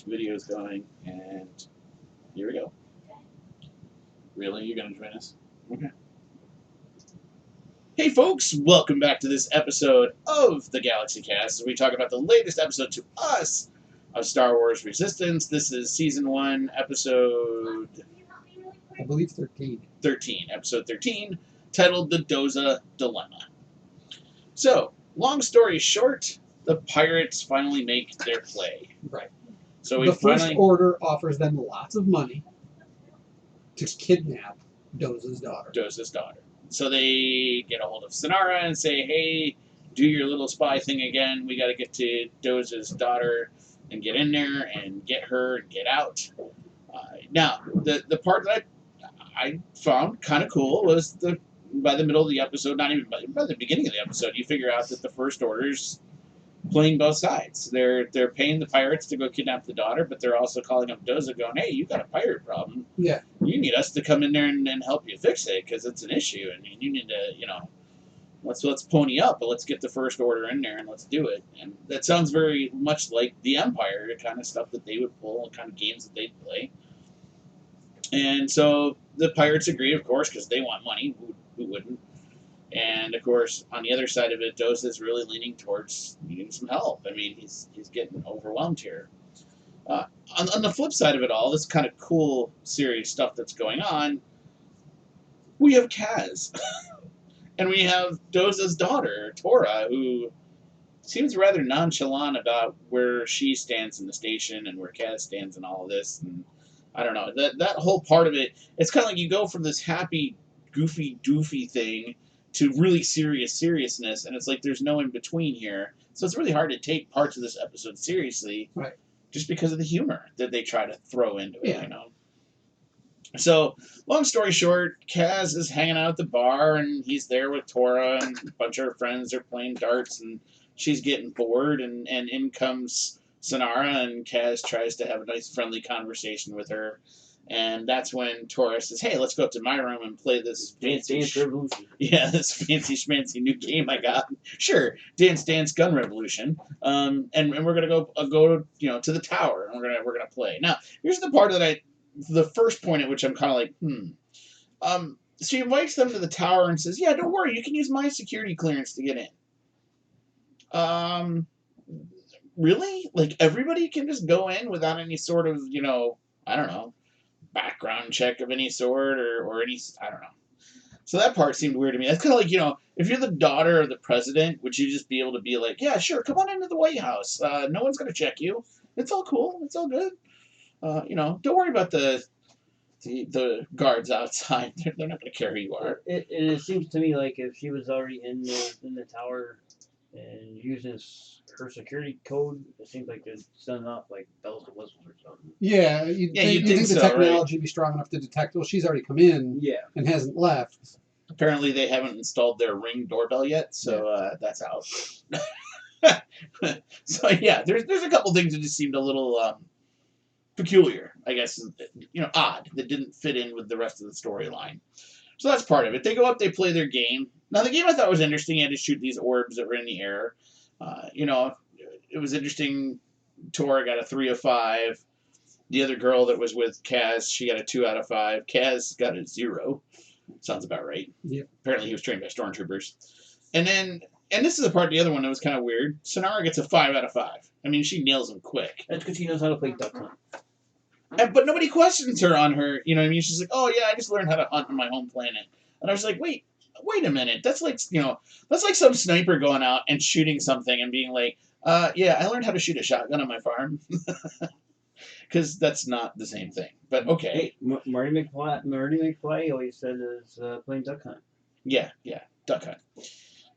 videos going, and here we go. Really? You're going to join us? Okay. Hey folks, welcome back to this episode of the GalaxyCast, as we talk about the latest episode to us of Star Wars Resistance. This is Season 1, Episode... I believe 13. 13, Episode 13, titled The Doza Dilemma. So, long story short, the pirates finally make their play. Right. So the First Order offers them lots of money to kidnap Doza's daughter. So they get a hold of Sonara and say, hey, do your little spy thing again. We got to get to Doza's daughter and get in there and get her and get out. Now, the part that I found kind of cool was by the middle of the episode, not even by the beginning of the episode, you figure out that the First Order's playing both sides. They're paying the pirates to go kidnap the daughter, but they're also calling up Doza going, hey, you got a pirate problem. Yeah. You need us to come in there and help you fix it because it's an issue. I mean, you need to, let's pony up, but let's get the First Order in there and let's do it. And that sounds very much like the Empire, the kind of stuff that they would pull, the kind of games that they'd play. And so the pirates agree, of course, because they want money. Who wouldn't? And, of course, on the other side of it, Doza is really leaning towards needing some help. I mean, he's getting overwhelmed here. On the flip side of it all, this kind of cool, serious stuff that's going on, we have Kaz. And we have Doza's daughter, Tora, who seems rather nonchalant about where she stands in the station and where Kaz stands in all of this. And I don't know. That whole part of it, it's kind of like you go from this happy, goofy, doofy thing to really serious seriousness, and it's like there's no in between here. So it's really hard to take parts of this episode seriously, right? Just because of the humor that they try to throw into it, So, long story short, Kaz is hanging out at the bar, and he's there with Tora, and a bunch of her friends are playing darts, and she's getting bored, and in comes Sonara, and Kaz tries to have a nice, friendly conversation with her. And that's when Tora says, hey, let's go up to my room and play this fancy... Dance Revolution. Yeah, this fancy schmancy new game I got. Sure, Dance Gun Revolution. And we're going to go to the tower, and we're gonna play. Now, here's the part that the first point at which I'm kind of like, she invites them to the tower and says, yeah, don't worry, you can use my security clearance to get in. Really? Like, everybody can just go in without any sort of, I don't know, background check of any sort or any, I don't know. So that part seemed weird to me. That's kind of like, if you're the daughter of the president, would you just be able to be like, yeah, sure, come on into the White House. No one's going to check you. It's all cool. It's all good. Don't worry about the guards outside. They're not going to care who you are. It seems to me like if she was already in the tower and using her security code, it seems like they're sending off like bells and whistles or something. Yeah, you think the technology would be strong enough to detect, well, she's already come in and hasn't left. Apparently they haven't installed their Ring doorbell yet, so that's out. So yeah, there's a couple things that just seemed a little peculiar, I guess, odd, that didn't fit in with the rest of the storyline. So that's part of it. They go up, they play their game. Now, the game I thought was interesting. You had to shoot these orbs that were in the air. It was interesting. Tora got a 3 of 5. The other girl that was with Kaz, she got a 2 out of 5. Kaz got a 0. Sounds about right. Yep. Apparently he was trained by stormtroopers. And this is the other one that was kind of weird. Sonara gets a 5 out of 5. I mean, she nails him quick. That's because she knows how to play duck hunt. But nobody questions her on her, she's like, oh yeah, I just learned how to hunt on my home planet. And I was like, wait a minute. That's like, that's like some sniper going out and shooting something and being like, yeah, I learned how to shoot a shotgun on my farm. Because that's not the same thing. But okay. Hey, Marty McFly always said is playing duck hunt. Yeah, duck hunt.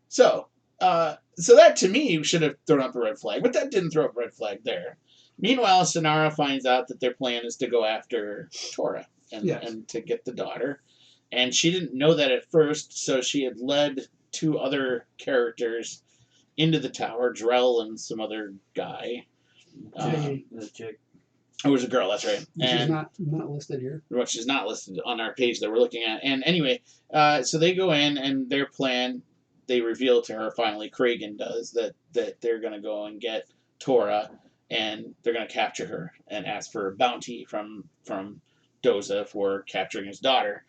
So that to me should have thrown up a red flag, but that didn't throw up a red flag there. Meanwhile, Sonara finds out that their plan is to go after Tora and to get the daughter. And she didn't know that at first, so she had led 2 other characters into the tower, Drell and some other guy. The chick. Oh, it was a girl, that's right. And she's not listed here. Well, she's not listed on our page that we're looking at. And anyway, so they go in, and their plan, they reveal to her finally, Kragan does, that they're going to go and get Tora and they're going to capture her and ask for a bounty from Doza for capturing his daughter.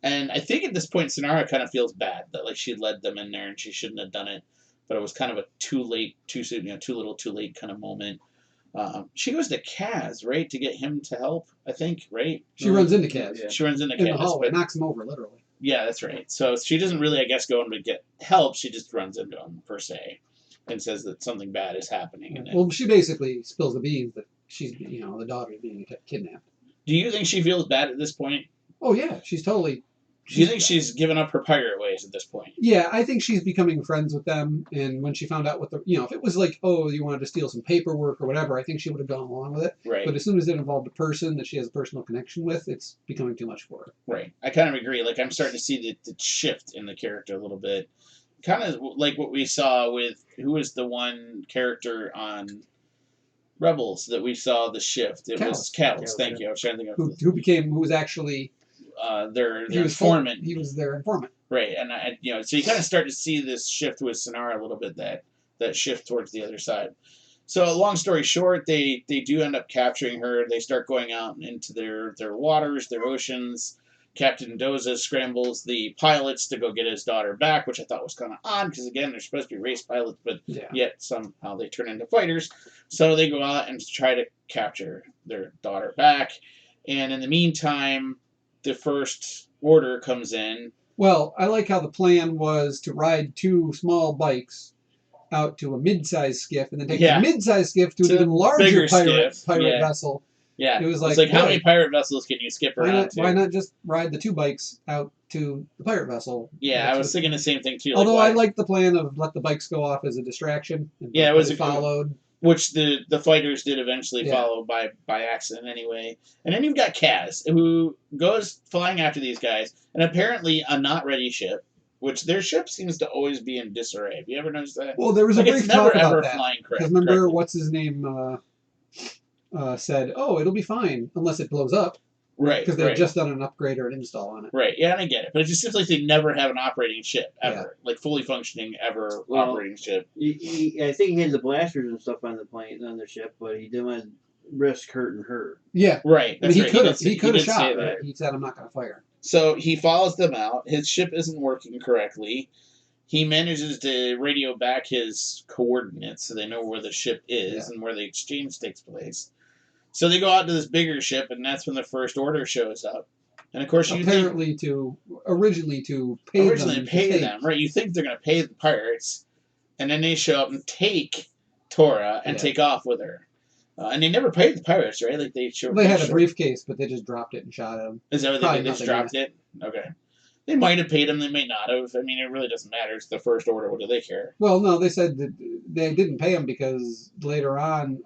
And I think at this point, Sonara kind of feels bad that like she led them in there and she shouldn't have done it, but it was kind of a too late, too soon, too little, too late kind of moment. She goes to Kaz, right, to get him to help. I think, right? She runs into Kaz. She runs into in Kaz, the hallway, but knocks him over literally. yeah, that's right. So she doesn't really, I guess, go in to get help. She just runs into him per se, and says that something bad is happening. And well, she basically spills the beans that she's, the daughter's being kidnapped. do you think she feels bad at this point? Oh yeah, she's totally. Do you think she's given up her pirate ways at this point? Yeah, I think she's becoming friends with them. And when she found out what if it was like, oh, you wanted to steal some paperwork or whatever, I think she would have gone along with it. Right. But as soon as it involved a person that she has a personal connection with, it's becoming too much for her. Right. I kind of agree. Like, I'm starting to see the shift in the character a little bit. Kind of like what we saw with, who was the one character on Rebels that we saw the shift? It was Callus. Thank you. I was trying to think of who was actually their informant. He was their informant. Right, and so you kind of start to see this shift with Sonara a little bit, that shift towards the other side. So long story short, they do end up capturing her. They start going out into their waters, their oceans. Captain Doza scrambles the pilots to go get his daughter back, which I thought was kind of odd because, again, they're supposed to be race pilots, but yet somehow they turn into fighters. So they go out and try to capture their daughter back. And in the meantime, the First Order comes in. Well, I like how the plan was to ride 2 small bikes out to a mid-sized skiff and then take the mid-sized skiff to an even larger pirate vessel. Yeah, it was like how many pirate vessels can you skip around to? Why not just ride the 2 bikes out to the pirate vessel? Yeah, I was thinking the same thing too. Although I like the plan of let the bikes go off as a distraction. And it was followed. Which the fighters did eventually follow by accident anyway. And then you've got Kaz, who goes flying after these guys, and apparently a not ready ship, which their ship seems to always be in disarray. Have you ever noticed that? Well, there was a brief talk about that. Because remember, what's his name said, "Oh, it'll be fine unless it blows up." Right. Because they've just done an upgrade or an install on it. Right. Yeah, and I get it, but it just seems like they never have an operating ship ever, like fully functioning operating ship. I think he had the blasters and stuff on the plane on the ship, but he didn't want to risk hurting her. Yeah. Right. That's he could have shot. Right? He said, "I'm not going to fire." So he follows them out. His ship isn't working correctly. He manages to radio back his coordinates so they know where the ship is and where the exchange takes place. So they go out to this bigger ship, and that's when the First Order shows up. And of course, originally to pay them, right? You think they're going to pay the pirates, and then they show up and take Tora and take off with her. And they never paid the pirates, right? Like they had a briefcase, but they just dropped it and shot him. Is that what they did? They just dropped it? Okay. They might have paid him. They may not have. I mean, it really doesn't matter. It's the First Order. What do they care? Well, no, they said that they didn't pay him because later on,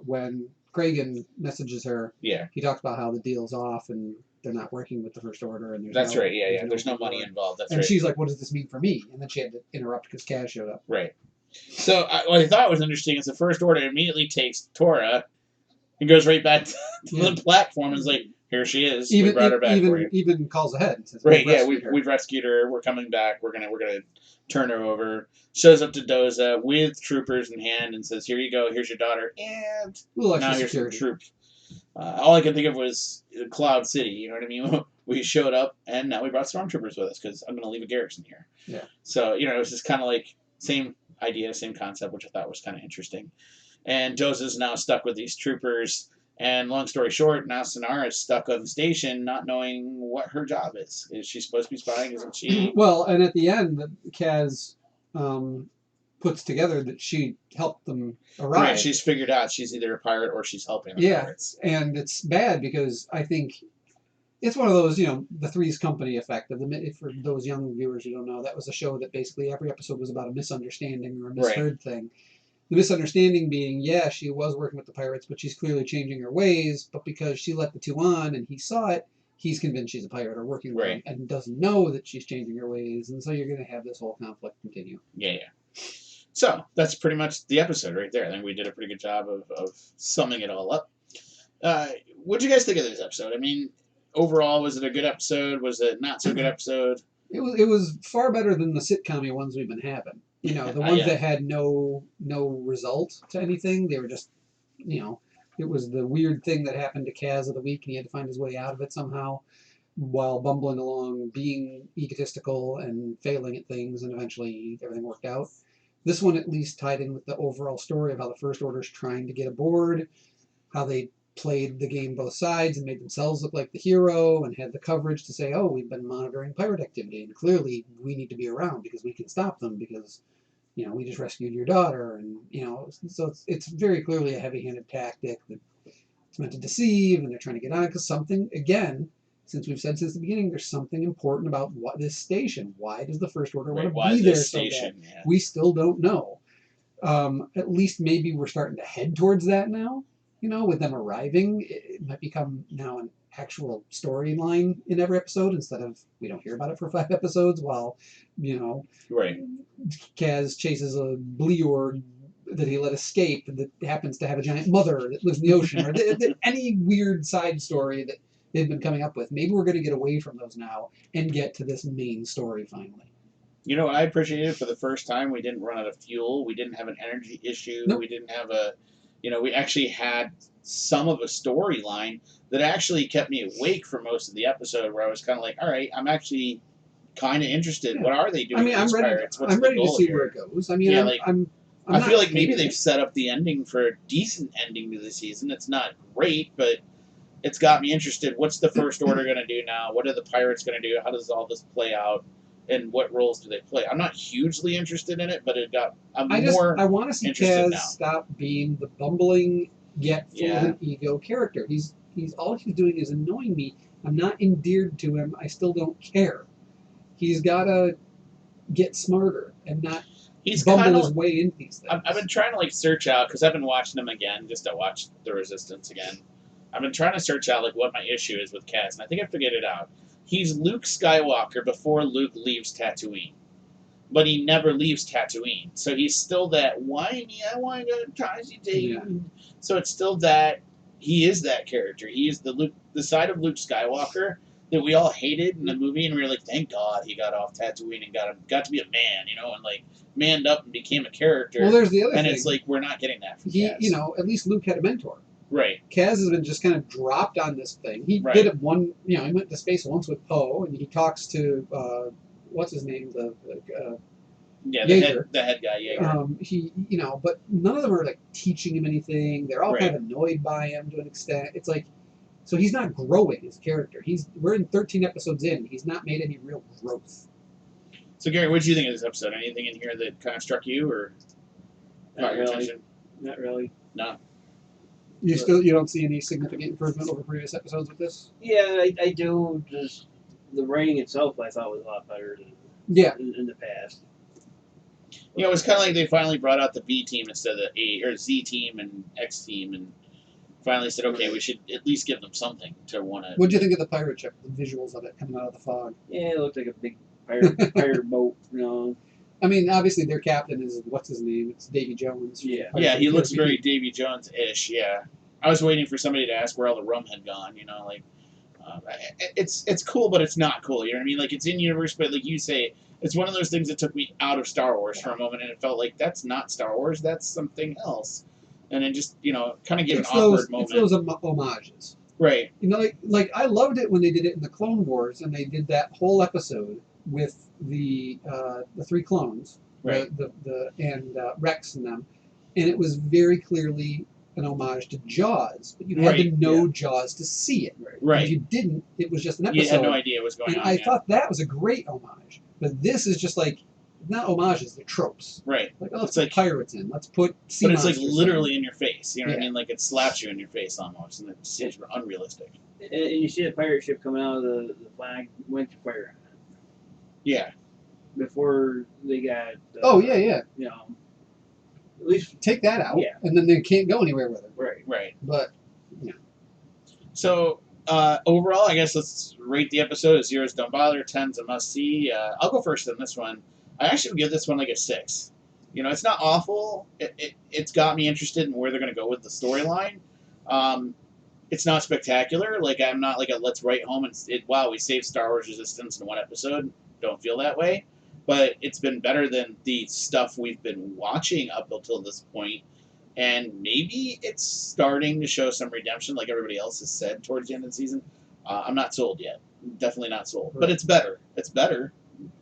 when Kragan messages her, he talks about how the deal's off and they're not working with the First Order. And that's right. Yeah. There's no money involved. That's right. And she's like, "What does this mean for me?" And then she had to interrupt because Kaz showed up. Right. So what I thought was interesting is the First Order immediately takes Tora and goes right back to the platform and is like, "Here she is. We brought her back for you." Even calls ahead and says, "Right, we've rescued her. We're coming back. We're gonna turn her over." Shows up to Doza with troopers in hand and says, "Here you go. Here's your daughter, and now here's some troops." All I could think of was Cloud City. You know what I mean? We showed up, and now we brought stormtroopers with us because I'm gonna leave a garrison here. Yeah. So it was just kind of like same idea, same concept, which I thought was kind of interesting. And Doza's now stuck with these troopers. And long story short, now Sonara is stuck on the station not knowing what her job is. Is she supposed to be spying? Isn't she? Well, and at the end, Kaz puts together that she helped them arrive. Right, she's figured out she's either a pirate or she's helping the pirates. And it's bad because I think it's one of those, the Three's Company effect. For those young viewers who don't know, that was a show that basically every episode was about a misunderstanding or a misheard thing. The misunderstanding being, she was working with the pirates, but she's clearly changing her ways. But because she let the 2 on and he saw it, he's convinced she's a pirate or working with him and doesn't know that she's changing her ways. And so you're going to have this whole conflict continue. Yeah. So that's pretty much the episode right there. I think we did a pretty good job of summing it all up. What did you guys think of this episode? I mean, overall, was it a good episode? Was it not so good episode? It was far better than the sitcom ones we've been having. The ones that had no result to anything. They were just, it was the weird thing that happened to Kaz of the week, and he had to find his way out of it somehow, while bumbling along, being egotistical and failing at things, and eventually everything worked out. This one at least tied in with the overall story of how the First Order's trying to get aboard, how they played the game both sides and made themselves look like the hero, and had the coverage to say, oh, we've been monitoring pirate activity, and clearly we need to be around because we can stop them because, we just rescued your daughter, and, so it's very clearly a heavy-handed tactic that it's meant to deceive, and they're trying to get on it because something, again, since we've said since the beginning, there's something important about this station. Why does the First Order want to be there so bad? Yeah. We still don't know. At least maybe we're starting to head towards that now. With them arriving, it might become now an actual storyline in every episode instead of we don't hear about it for 5 episodes while, right. Kaz chases a Bleor that he let escape that happens to have a giant mother that lives in the ocean, or any weird side story that they've been coming up with. Maybe we're going to get away from those now and get to this main story finally. I appreciated for the first time we didn't run out of fuel. We didn't have an energy issue. Nope. We didn't have we actually had some of a storyline that actually kept me awake for most of the episode, where I was kind of like, all right, I'm actually kind of interested. Yeah. What are they doing? I'm ready. Pirates? What's I'm the ready to goal see here? where it goes. I feel like maybe they've set up the ending for a decent ending to the season. It's not great, but it's got me interested. What's the First Order going to do now? What are the pirates going to do? How does all this play out? And what roles do they play? I'm not hugely interested in it, but I want to see Kaz stop being the bumbling yet full of an ego character. He's all he's doing is annoying me. I'm not endeared to him. I still don't care. He's got to get smarter and not bumble his way into these things. I've been trying to search out, because I've been watching them again just to watch The Resistance again. I've been trying to search out what my issue is with Kaz, and I think I figured it out. He's Luke Skywalker before Luke leaves Tatooine. But he never leaves Tatooine. So he's still that whiny, I want to go to Taiji Day. Yeah. So it's still that he is that character. He is the side of Luke Skywalker that we all hated in the movie, and we were like, thank God he got off Tatooine and got to be a man, and manned up and became a character. Well, there's the other thing. And it's we're not getting that from Kaz. At least Luke had a mentor. Right. Kaz has been just kind of dropped on this thing. He did it he went to space once with Poe, and he talks to, what's his name, the head guy, Yeager. But none of them are teaching him anything. They're all kind of annoyed by him to an extent. It's so he's not growing as a character. We're in 13 episodes in. He's not made any real growth. So Gary, what did you think of this episode? Anything in here that kind of struck you or caught your attention? Not really. No. You don't see any significant improvement over previous episodes with this? Yeah, I do. Just the writing itself, I thought was a lot better than in the past. It was kind of like they finally brought out the B team instead of the A or Z team and X team, and finally said, okay, we should at least give them something to want to. What did you think of the pirate ship? The visuals of it coming out of the fog? Yeah, it looked like a big pirate boat. I mean, obviously their captain is what's his name? It's Davy Jones. Yeah, he looks very Davy Jones-ish. Yeah, I was waiting for somebody to ask where all the rum had gone. It's cool, but it's not cool. You know what I mean? It's in universe, but like you say, it's one of those things that took me out of Star Wars for a moment, and it felt like that's not Star Wars. That's something else, and it just kind of gave an awkward moment. It's those homages, right? I loved it when they did it in the Clone Wars, and they did that whole episode with the 3 clones, right? And Rex and them, and it was very clearly an homage to Jaws, but you had to know Jaws to see it. Right. If you didn't, it was just an episode. You had no idea what was going on. I thought that was a great homage, but this is just not homages, they're tropes. Right. Let's put pirates in. Let's put sea But it's monsters literally in your face. You know what I mean? It slaps you in your face almost, and it seems unrealistic. And you see the pirate ship coming out of the flag, went to fire. Yeah. Before they got. At least take that out, and then they can't go anywhere with it. Right. But, So, overall, I guess let's rate the episode. 0's don't bother, 10's a must-see. I'll go first on this one. I actually would give this one a 6. It's not awful. It's got me interested in where they're going to go with the storyline. It's not spectacular. I'm not let's write home and wow, we saved Star Wars Resistance in 1 episode. Don't feel that way. But it's been better than the stuff we've been watching up until this point. and maybe it's starting to show some redemption, like everybody else has said towards the end of the season. I'm not sold yet. Definitely not sold. But it's better. It's better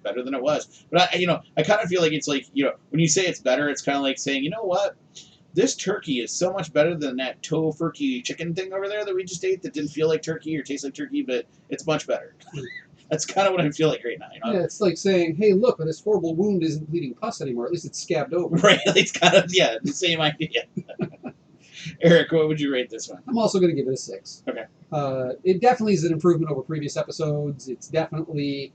than it was. But I kind of feel like it's like, when you say it's better, it's kind of like saying, you know what? This turkey is so much better than that tofurkey chicken thing over there that we just ate that didn't feel like turkey or taste like turkey, but it's much better. That's kind of what I feel like right now. Yeah, it's like saying, hey, look, this horrible wound isn't bleeding pus anymore. At least it's scabbed over. Right. It's kind of, the same idea. Eric, what would you rate this one? I'm also going to give it a 6. Okay. It definitely is an improvement over previous episodes. It's definitely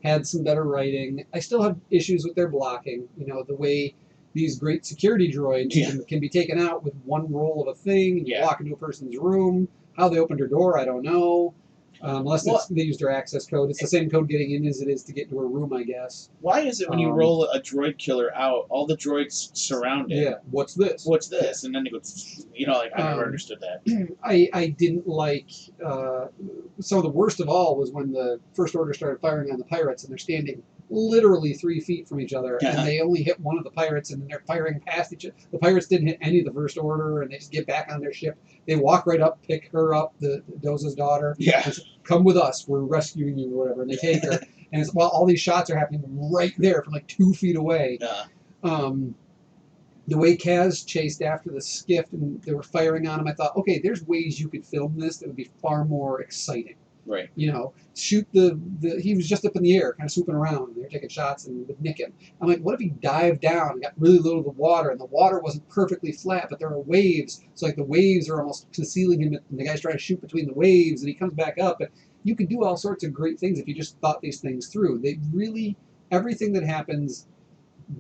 had some better writing. I still have issues with their blocking. The way these great security droids can be taken out with one roll of a thing and you walk into a person's room. How they opened her door, I don't know. Unless they used her access code. It's the same code getting in as it is to get into her room, I guess. Why is it when you roll a droid killer out, all the droids surround it? Yeah, what's this? What's this? And then it goes, I never understood that. I didn't like, some of the worst of all was when the First Order started firing on the pirates and they're standing literally 3 feet from each other and they only hit one of the pirates and then they're firing past each other. The pirates didn't hit any of the First Order and they just get back on their ship. They walk right up, pick her up, the Doza's daughter. Yeah. Come with us, we're rescuing you or whatever. And they take her. And it's, all these shots are happening right there from like 2 feet away. The way Kaz chased after the skiff and they were firing on him, I thought, okay, there's ways you could film this that would be far more exciting. Right. Shoot he was just up in the air, kind of swooping around, and they were taking shots and would nick him. I'm like, what if he dived down and got really low to the water, and the water wasn't perfectly flat, but there are waves, so like the waves are almost concealing him, and the guy's trying to shoot between the waves, and he comes back up. And you could do all sorts of great things if you just thought these things through. They really, everything that happens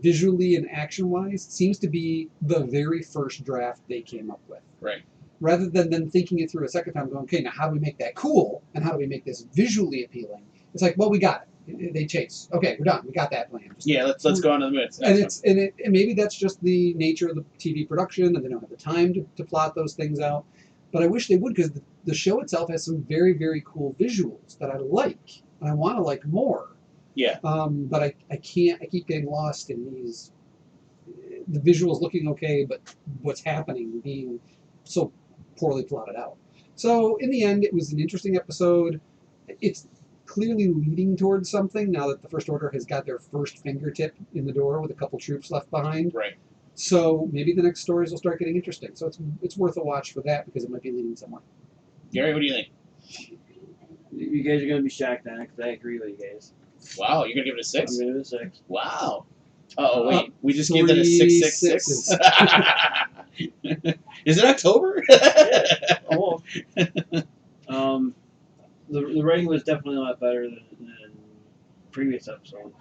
visually and action-wise seems to be the very first draft they came up with. Right. Rather than then thinking it through a second time, going, okay, now how do we make that cool, and how do we make this visually appealing? It's like, well, we got it. They chase. Okay, we're done. We got that plan. Let's go on to the movies. And maybe that's just the nature of the TV production, and they don't have the time to plot those things out. But I wish they would, because the show itself has some very, very cool visuals that I like, and I want to like more. Yeah. But I can't. I keep getting lost in these. The visuals looking okay, but what's happening being so poorly plotted out. So in the end, it was an interesting episode. It's clearly leading towards something now that the First Order has got their first fingertip in the door with a couple troops left behind. Right. So maybe the next stories will start getting interesting. So it's worth a watch for that because it might be leading somewhere. Gary, what do you think? You guys are going to be shocked on it because I agree with you guys. Wow, you're going to give it a 6? I'm going to give it a 6. Wow. Oh wait, we just gave it a 666. Is it October? Oh. The writing was definitely a lot better than previous episodes.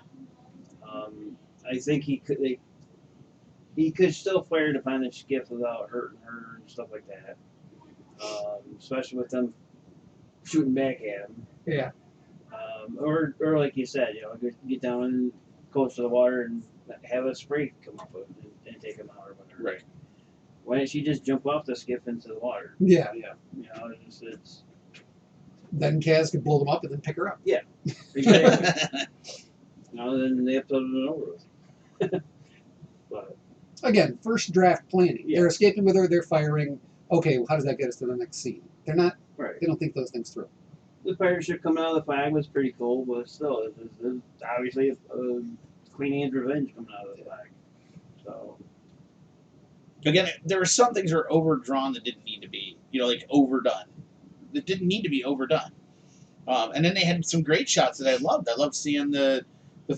I think he could still fire to find the skiff without hurting her and stuff like that. Especially with them shooting back at him. Yeah. Or like you said, get down close to the water and have a spray come up with and take him out or whatever. Right. Why didn't she just jump off the skiff into the water? Yeah. It's then Kaz could blow them up and then pick her up. Yeah. Exactly. Then the episode is over with. But again, first draft planning. Yeah. They're escaping with her. They're firing. Okay, well, how does that get us to the next scene? They're not. right. They don't think those things through. The pirate ship coming out of the flag was pretty cool, but still, it's obviously Queen Anne's revenge coming out of the flag. So Again, there were some things that were overdrawn that didn't need to be, like overdone. That didn't need to be overdone. And then they had some great shots that I loved. I loved seeing the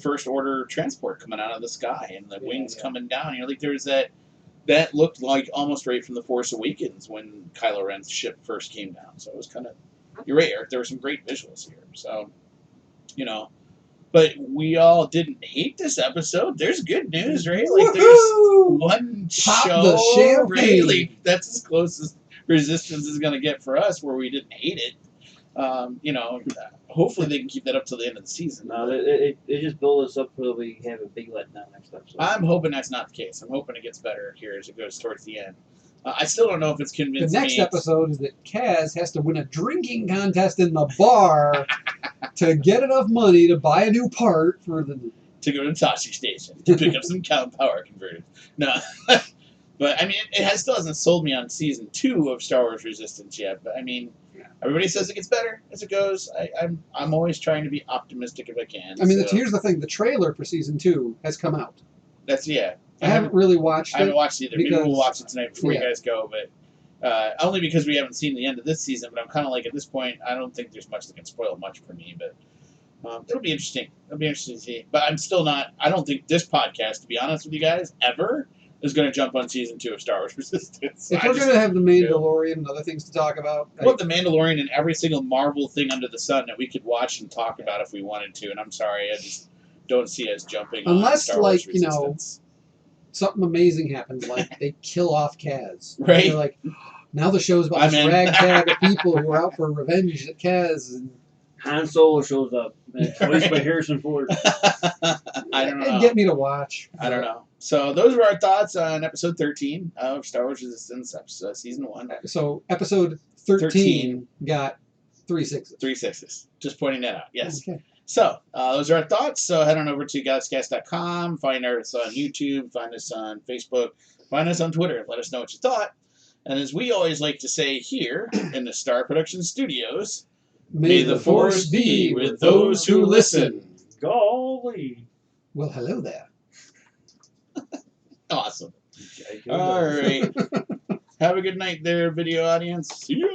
First Order transport coming out of the sky and the wings coming down. There's that looked like almost right from The Force Awakens when Kylo Ren's ship first came down. So it was kind of, you're right, Eric, there were some great visuals here. So, but we all didn't hate this episode. There's good news, right? There's one Pop show, the champagne. right? That's as close as Resistance is going to get for us, where we didn't hate it. Hopefully they can keep that up till the end of the season. no, it just build us up so we have a big letdown next episode. I'm hoping that's not the case. I'm hoping it gets better here as it goes towards the end. I still don't know if it's The convincing next me. episode is that Kaz has to win a drinking contest in the bar to get enough money to buy a new part for the. To go to the Toshi station to pick up some power converters. No. But I mean, still hasn't sold me on season 2 of Star Wars Resistance yet. But I mean, everybody says it gets better as it goes. I'm always trying to be optimistic if I can. I mean, so. here's the thing: the trailer for season 2 has come out. That's I haven't really watched it. I haven't watched it either. Maybe we'll watch it tonight before you yeah. guys go, but only because we haven't seen the end of this season. But I'm kind of like, at this point, I don't think there's much that can spoil much for me. But it'll be interesting. It'll be interesting to see. But I'm still not. I don't think this podcast, to be honest with you guys, ever is going to jump on season 2 of Star Wars Resistance. If we're going to have the Mandalorian and other things to talk about, the Mandalorian and every single Marvel thing under the sun that we could watch and talk about if we wanted to. And I'm sorry, I just don't see us jumping. Unless, on Star Wars Resistance. Something amazing happens, like they kill off Kaz. Right. They're like, now the show's about this ragtag of people who are out for revenge at Kaz. And Han Solo shows up, voiced by Harrison Ford. I don't know. It'd get me to watch. I don't know. So those were our thoughts on episode 13 of Star Wars Resistance, season 1. So episode 13 got 3 sixes. 3 sixes. Just pointing that out. Yes. Okay. So those are our thoughts. So head on over to GalaxyCast.com. Find us on YouTube. Find us on Facebook. Find us on Twitter. Let us know what you thought. And as we always like to say here in the Star Production Studios, may the Force be with those who listen. Golly. Well, hello there. Awesome. All right. Have a good night there, video audience. See ya.